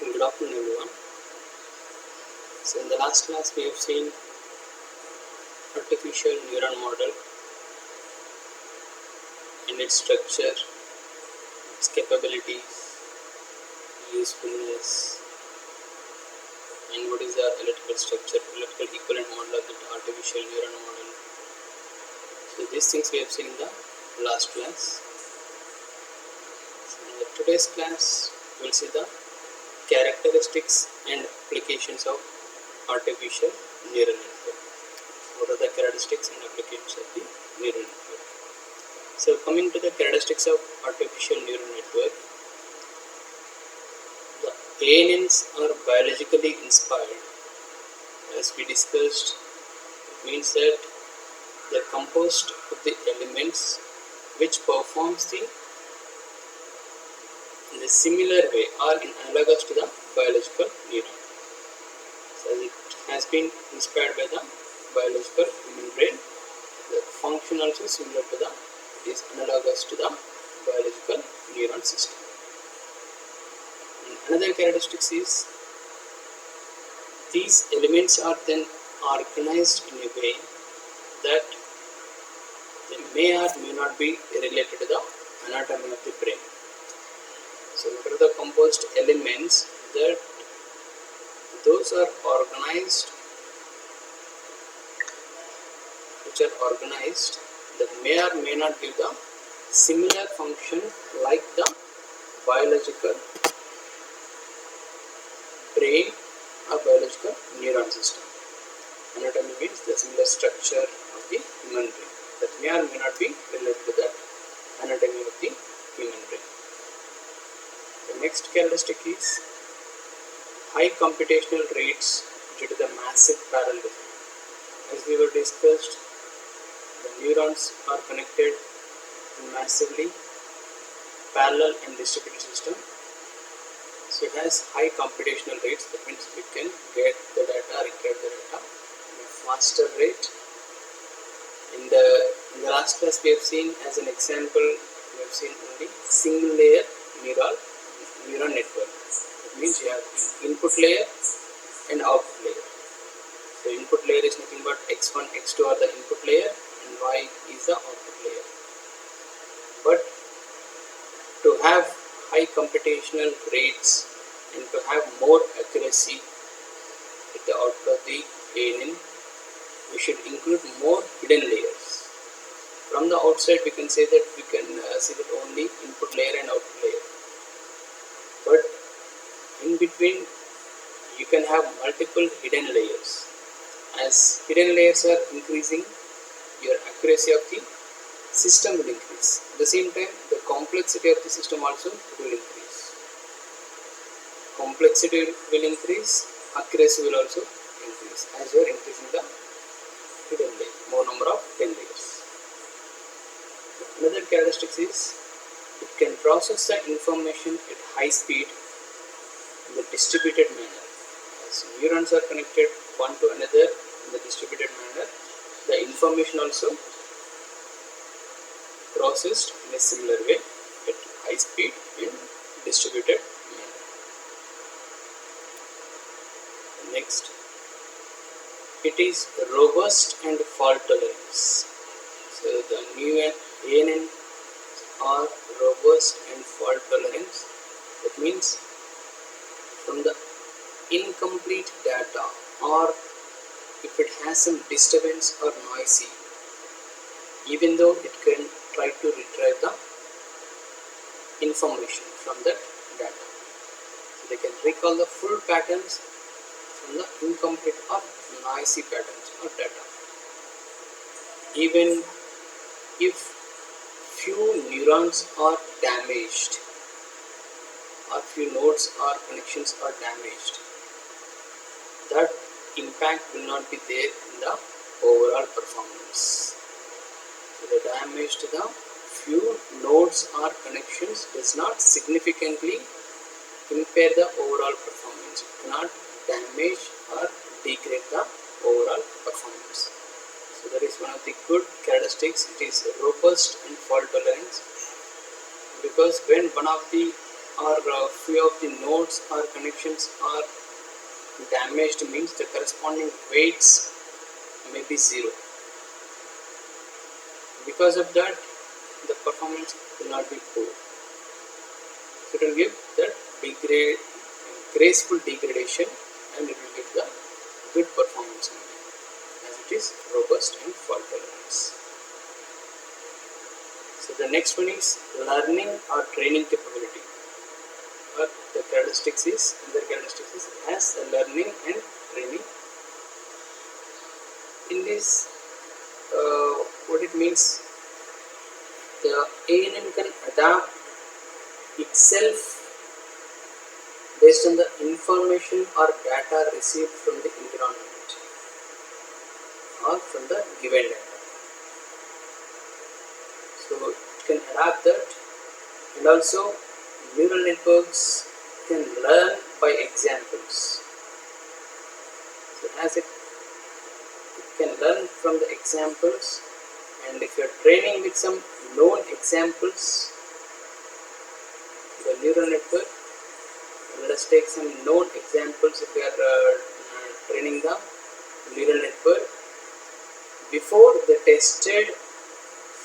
Good afternoon, everyone. So, in the last class, we have seen artificial neuron model and its structure, its capabilities, usefulness, and what is the electrical structure, electrical equivalent model of the artificial neuron model. So, these things we have seen in the last class. So, in today's class, we will see the characteristics and applications of artificial neural network. What are the characteristics and applications of the neural network? So, coming to the characteristics of artificial neural network, the ANNs are biologically inspired. As we discussed, it means that they are composed of the elements which performs in a similar way or in analogous to the biological neuron. So, as it has been inspired by the biological human brain, the function also similar to the, it is analogous to the biological neuron system. And another characteristic is these elements are then organized in a way that they may or may not be related to the anatomy of the brain. So, what are the composed elements that those are organized, which are organized that may or may not give the similar function like the biological brain or biological neuron system. Anatomy means the similar structure of the human brain that may or may not be related to the anatomy of the human brain. The next characteristic is high computational rates due to the massive parallelism. As we were discussed, the neurons are connected in massively parallel and distributed system. So it has high computational rates. That means we can get the data, retrieve the data at a faster rate. In the last class, we have seen as an example, we have seen only single layer neuron network. It means you have input layer and output layer. So input layer is nothing but x1, x2 are the input layer and y is the output layer. But to have high computational rates and to have more accuracy with the output of the ANN, we should include more hidden layers. From the outside, we can say that we can see that only input layer and output layer. But in between, you can have multiple hidden layers. As hidden layers are increasing, your accuracy of the system will increase. At the same time, the complexity of the system also will increase. Complexity will increase, accuracy will also increase as you are increasing the hidden layer, more number of hidden layers. Another characteristic is it can process the information at high speed in the distributed manner. As neurons are connected one to another in the distributed manner, the information also processed in a similar way at high speed in distributed manner. Next, it is robust and fault tolerance. So the new ANN are robust and fault tolerance. That means from the incomplete data or if it has some disturbance or noisy, even though it can try to retrieve the information from that data. So they can recall the full patterns from the incomplete or noisy patterns or data. Even if few neurons are damaged or few nodes or connections are damaged, that impact will not be there in the overall performance. So the damage to the few nodes or connections does not significantly impair the overall performance. It cannot damage or degrade the overall performance. So that is one of the good characteristics. It is robust and fault tolerance, because when one of the or few of the nodes or connections are damaged, means the corresponding weights may be 0. Because of that, the performance will not be poor. So it will give that graceful degradation, and it will give the good performance only, as it is robust and fault tolerance. So the next one is learning or training capability. Or the characteristics is, it has a learning and training. In this, what it means, the ANN can adapt itself based on the information or data received from the environment or from the given data. So it can adapt that, and also neural networks can learn by examples. So as it can learn from the examples, and if you are training with some known examples, the neural network, let us take some known examples. If we are training the neural network, before they tested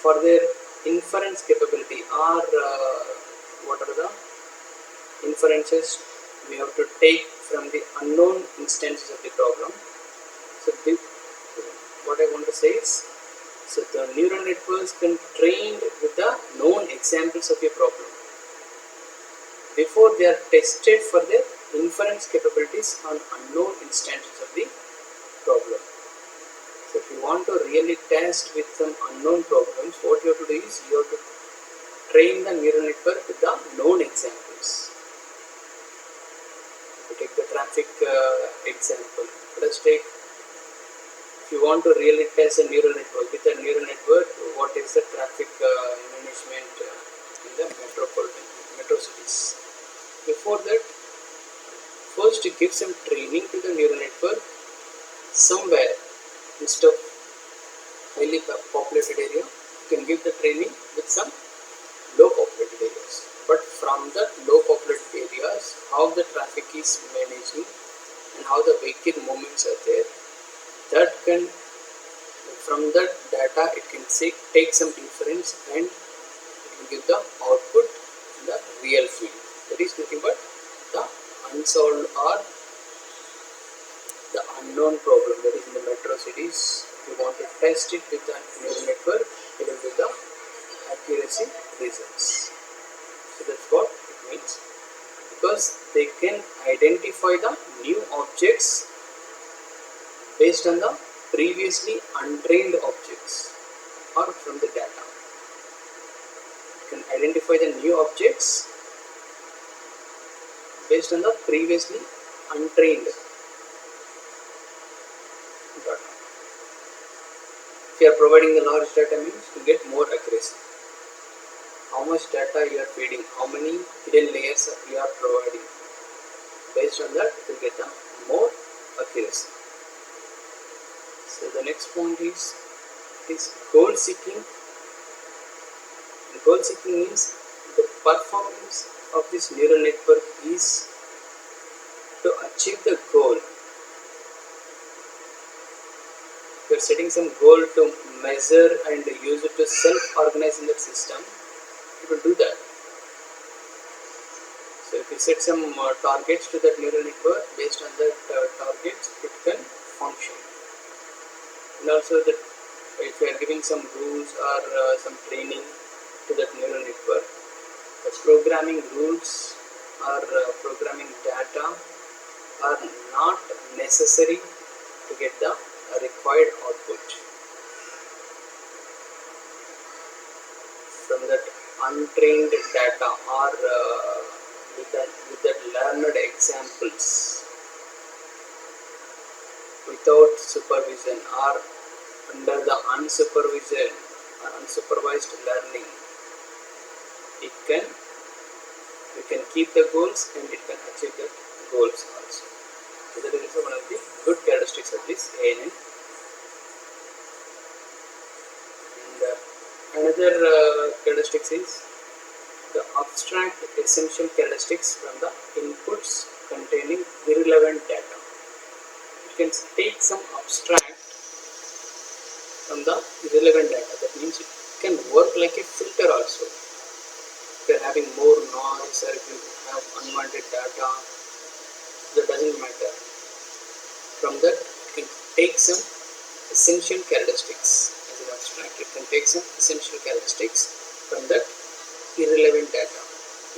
for their inference capability, or what are the inferences we have to take from the unknown instances of the problem. So what I want to say is, so the neural networks can trained with the known examples of a problem before they are tested for their inference capabilities on unknown instances of the problem. So if you want to really test with some unknown problems, what you have to do is you have to train the neural network with the known examples. If you take the traffic example, let us take, if you want to really test a neural network, with a neural network, what is the traffic management in the metro cities? Before that, first you give some training to the neural network somewhere. Instead of highly populated area, you can give the training with some low populated areas. But from the low populated areas, how the traffic is managing and how the vehicle movements are there, that can, from that data, it can take some inference, and it will give the output in the real field. That is nothing but the unsolved or the unknown problem that is in the metro cities. If you want to test it with the neural network, it will give the accuracy results. So that's what it means, because they can identify the new objects based on the previously untrained objects or from the data. It can identify the new objects based on the previously untrained data. If you are providing the large data, means you get more accuracy. How much data you are feeding, how many hidden layers you are providing, based on that you get the more accuracy. So the next point is goal seeking. And goal seeking means the performance of this neural network is to achieve the goal. If you are setting some goal to measure and use it to self-organize in that system, it will do that. So if you set some targets to that neural network, based on that targets, it can function. And also that if you are giving some rules or some training to that neural network, the programming rules or programming data are not necessary to get the required output from that untrained data, or with that learned examples without supervision or under the unsupervised learning. We can keep the goals and it can achieve the goals also. So that is also one of the good characteristics of this ANN. And another characteristics is the abstract essential characteristics from the inputs containing irrelevant data. You can take some abstract from the irrelevant data. That means it can work like a filter also. If you are having more noise or if you have unwanted data, that doesn't matter. From that, you can take some essential characteristics as an abstract. You can take some essential characteristics from that irrelevant data.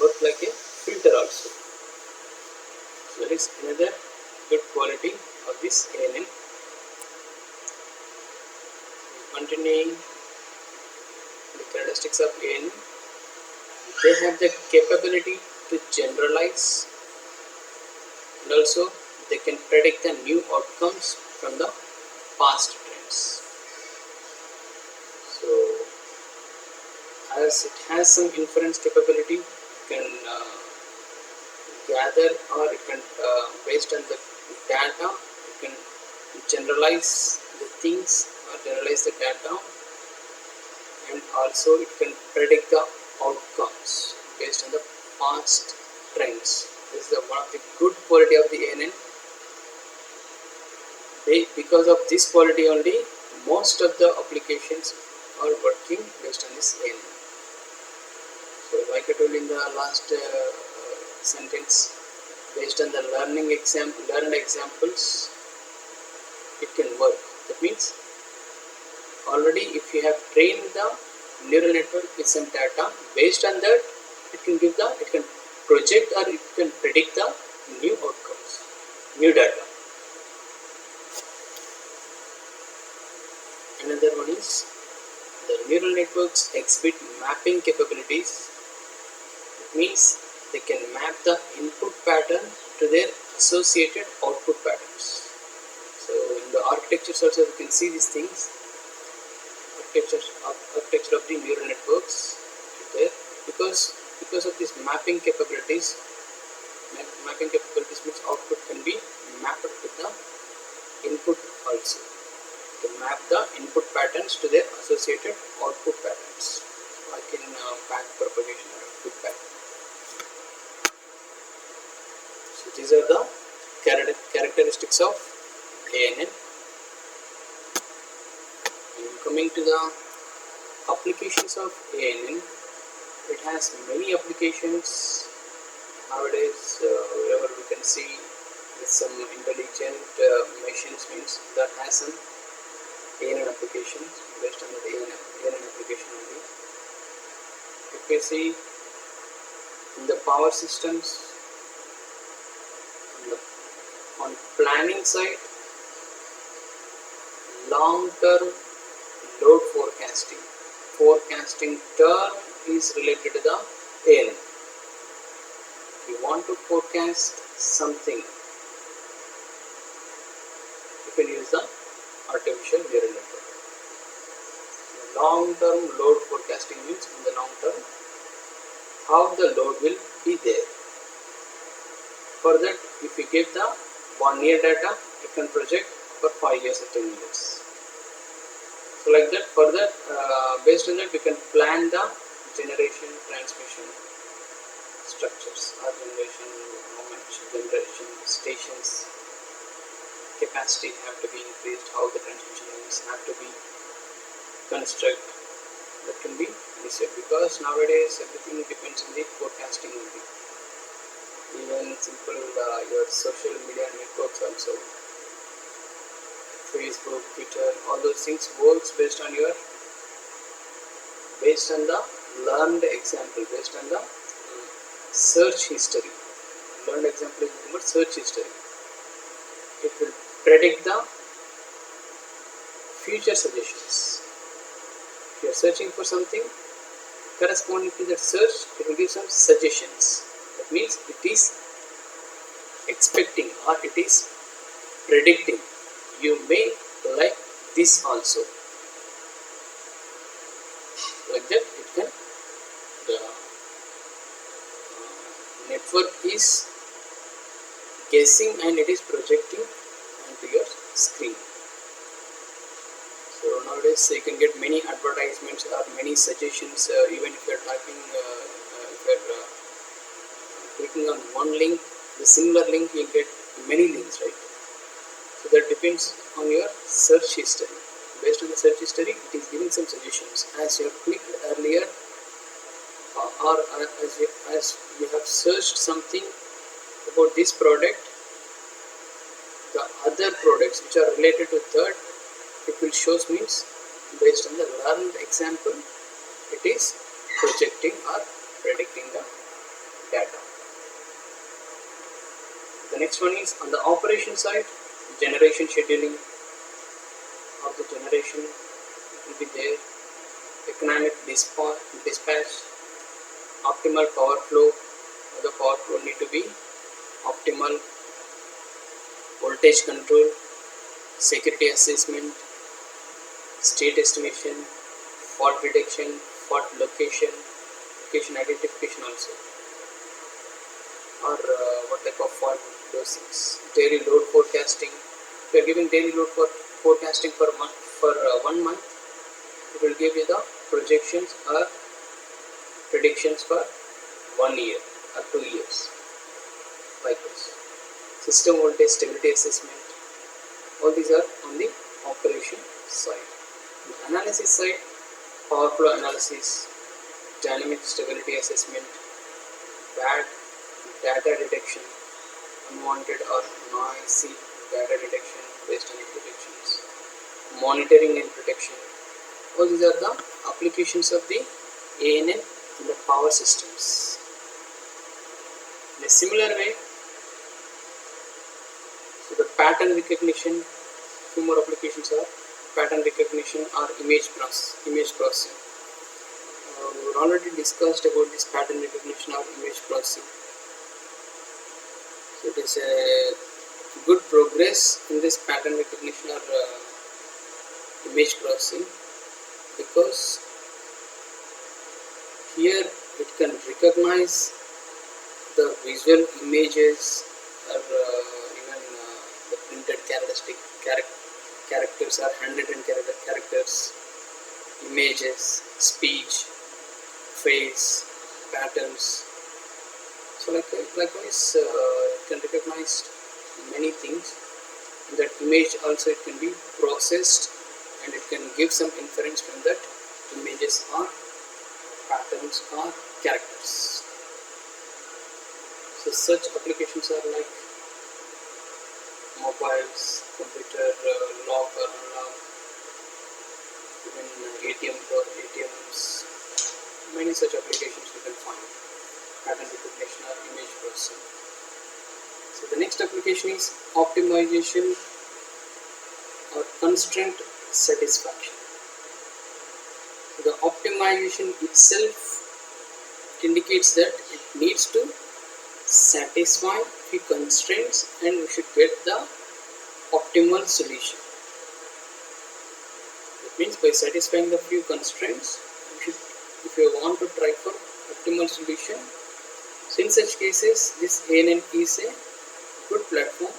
Work like a filter also. So that is another good quality of this ANN. Continuing the characteristics of ANN, they have the capability to generalize, and also they can predict the new outcomes from the past trends. So as it has some inference capability, it can gather, or it can based on the data, it can generalize the things or generalize the data, and also it can predict the outcomes based on the past trends. This is one of the good quality of the ANN. Because of this quality only, most of the applications are working based on this ANN. So like I told in the last sentence, based on the learned examples, it can work. That means already if you have trained the neural network with some data, based on that it can project or it can predict the new outcomes, new data. Another one is the neural networks exhibit mapping capabilities. It means they can map the input pattern to their associated output patterns. So in the architectures also you can see these things. Architecture of the neural networks there, because of these mapping capabilities means output can be mapped to the input also, to map the input patterns to their associated output patterns, like in back propagation or feedback. So these are the characteristics of ANN. And coming to the applications of ANN, it has many applications nowadays. Wherever we can see with some intelligent machines, means that has some ANN applications based on the ANN application only. If we see in the power systems, on planning side, long-term load forecasting term is related to the ANN. If you want to forecast something, you can use the artificial neural network. Long-term load forecasting means in the long term how the load will be there. For that, if you give the 1 year data, it can project for 5 years or 10 years. So like that, for that, based on that, we can plan the generation, transmission structures, or generation stations capacity have to be increased, how the transmission lines have to be constructed. That can be decided, because nowadays everything depends on the forecasting only. Even simple your social media networks also, Facebook, Twitter, all those things works based on the learned example, based on the search history. Learned example is nothing but search history. It will predict the future suggestions. If you are searching for something, corresponding to that search, it will give some suggestions. That means it is expecting, or it is predicting, you may like this also. Like that, it can, the network is guessing and it is projecting onto your screen. So nowadays you can get many advertisements or many suggestions, even if you are typing, if you you're clicking on one link, the similar link, you'll get many links, right? So that depends on your search history. Based on the search history, it is giving some suggestions. As you have clicked earlier, as you have searched something about this product, the other products which are related to that, it will show means based on the learned example, it is projecting or predicting the data. The next one is on the operation side, generation scheduling of the generation will be there, economic dispatch, optimal power flow. The power flow need to be optimal, voltage control, security assessment, state estimation, fault detection, fault location identification also, or what type of fault dosings, daily load forecasting. If you are giving daily load forecasting for 1 month, it will give you the projections or predictions for 1 year or 2 years. Likewise, system voltage stability assessment. All these are on the operation side. On the analysis side, power flow analysis, dynamic stability assessment, bad data detection, unwanted or noisy data detection based on the predictions, monitoring and protection. All these are the applications of the ANN in the power systems. In a similar way, so the pattern recognition, two more applications are pattern recognition or image processing. We already discussed about this pattern recognition or image processing. So it is a good progress in this pattern recognition or image processing, because here it can recognize the visual images or even the printed characters or handwritten characters, images, speech, face, patterns. So likewise, it can recognize many things. In that image also it can be processed and it can give some inference from that images or patterns or characters. So such applications are like mobiles, computer, lock or unlock, even ATMs, many such applications you can find, pattern recognition or image processing. So the next application is optimization or constraint satisfaction. So the optimization itself indicates that it needs to satisfy few constraints and we should get the optimal solution. That means by satisfying the few constraints, if you want to try for optimal solution, so in such cases this ANN is a good platform.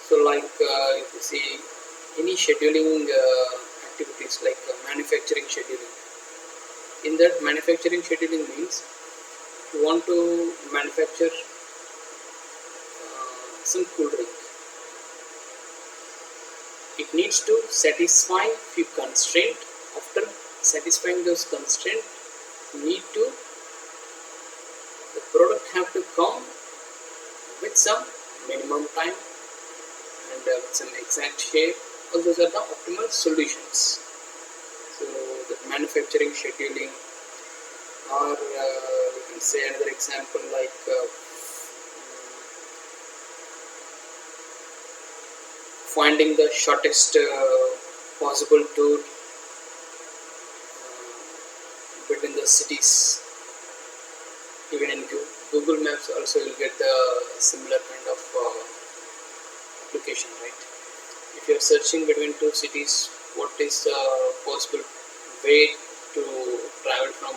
So like if you see any scheduling activities like manufacturing scheduling, in that manufacturing scheduling means you want to manufacture some cool drink. It needs to satisfy few constraints. After satisfying those constraints, the product have to come with some minimum time and with some exact shape. All those are the optimal solutions. So the manufacturing scheduling, or we can say another example like finding the shortest possible tour between the cities. Even in Google Maps also you'll get the similar kind of application, right? If you are searching between two cities, what is the possible way to travel from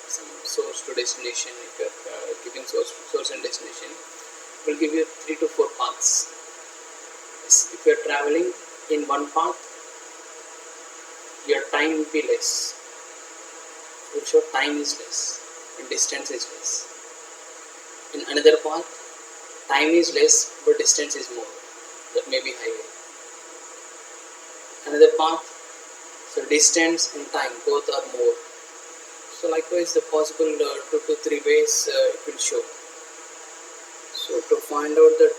some source to destination? If you are giving source and destination, it will give you 3 to 4 paths. If you are traveling in one path, your time will be less. It will show time is less. and distance is less. In another path, time is less but distance is more. That may be highway. Another path, so distance and time both are more. So likewise, the possible 2 to 3 ways it will show. So to find out that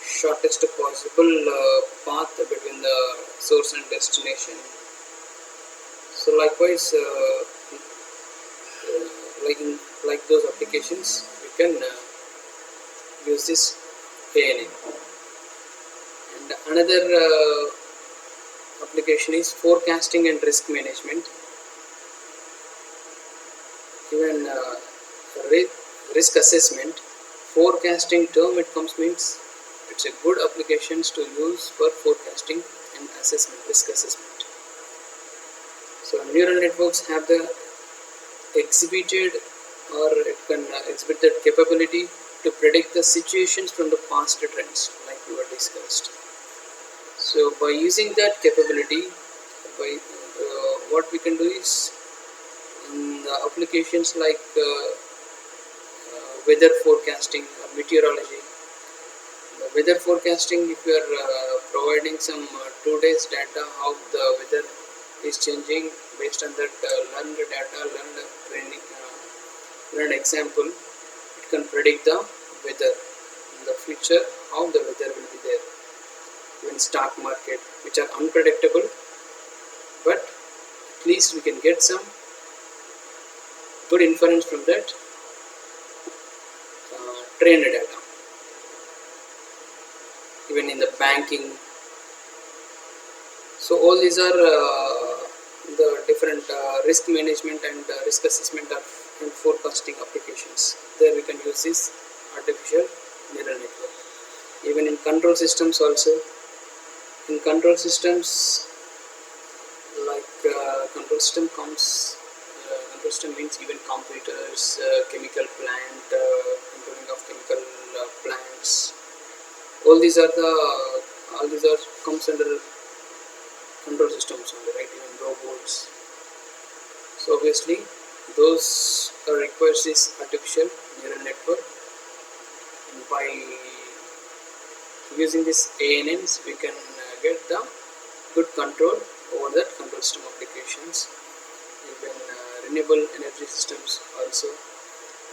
shortest possible path between the source and destination. So likewise, like those applications, we can use this ANN. And another application is forecasting and risk management. Even risk assessment, forecasting term it comes means it's a good applications to use for forecasting and assessment, risk assessment. So neural networks have the exhibited, or it can exhibit the capability to predict the situations from the past trends, like we were discussed. So by using that capability, by what we can do is the applications like weather forecasting or meteorology. The weather forecasting, if you are providing some 2 days data how the weather is changing, based on that learned data, learned training, learned example, it can predict the weather in the future, how the weather will be there. Even stock market, which are unpredictable, but at least we can get some good inference from that trained data. Even in the banking, so all these are the different risk management and risk assessment and forecasting applications. There we can use this artificial neural network. Even in control systems also, in control systems, like control system comes, control system means even computers, chemical plant, controlling of chemical plants. All these are comes under control systems only, right? Even robots. So obviously those requires this artificial neural network, and by using this ANNs we can get the good control over that control system applications. Even renewable energy systems also,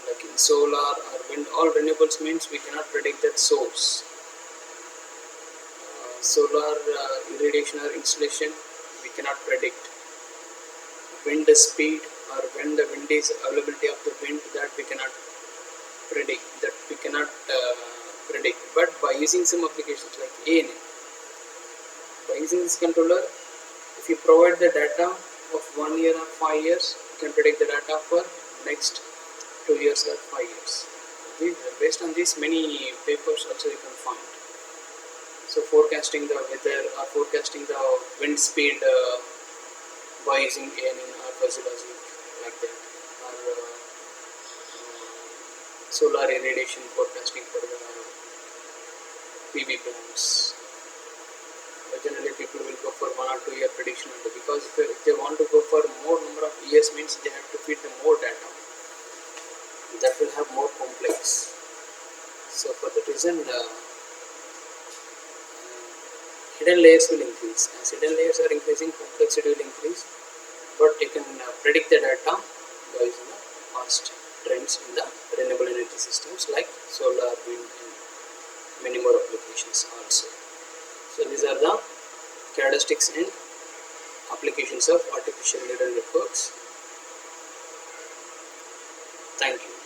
like in solar or wind, all renewables means we cannot predict that source. Solar irradiation or insulation we cannot predict. Wind speed, or when the wind is availability of the wind, that we cannot predict. But by using some applications like ANN, by using this controller, if you provide the data of 1 year or 5 years, you can predict the data for next 2 years or 5 years. Based on this, many papers also you can find. So forecasting the weather or forecasting the wind speed by using ANN or fuzzy logic, like that, or solar irradiation forecasting for the PV plants. Generally people will go for 1 or 2 year prediction only, because if they want to go for more number of years, means they have to feed them more data. That will have more complex. So for that reason, hidden layers will increase. As hidden layers are increasing, complexity will increase. But you can predict the data by using the past trends in the renewable energy systems like solar, wind, and many more applications also. So these are the characteristics and applications of artificial neural networks. Thank you.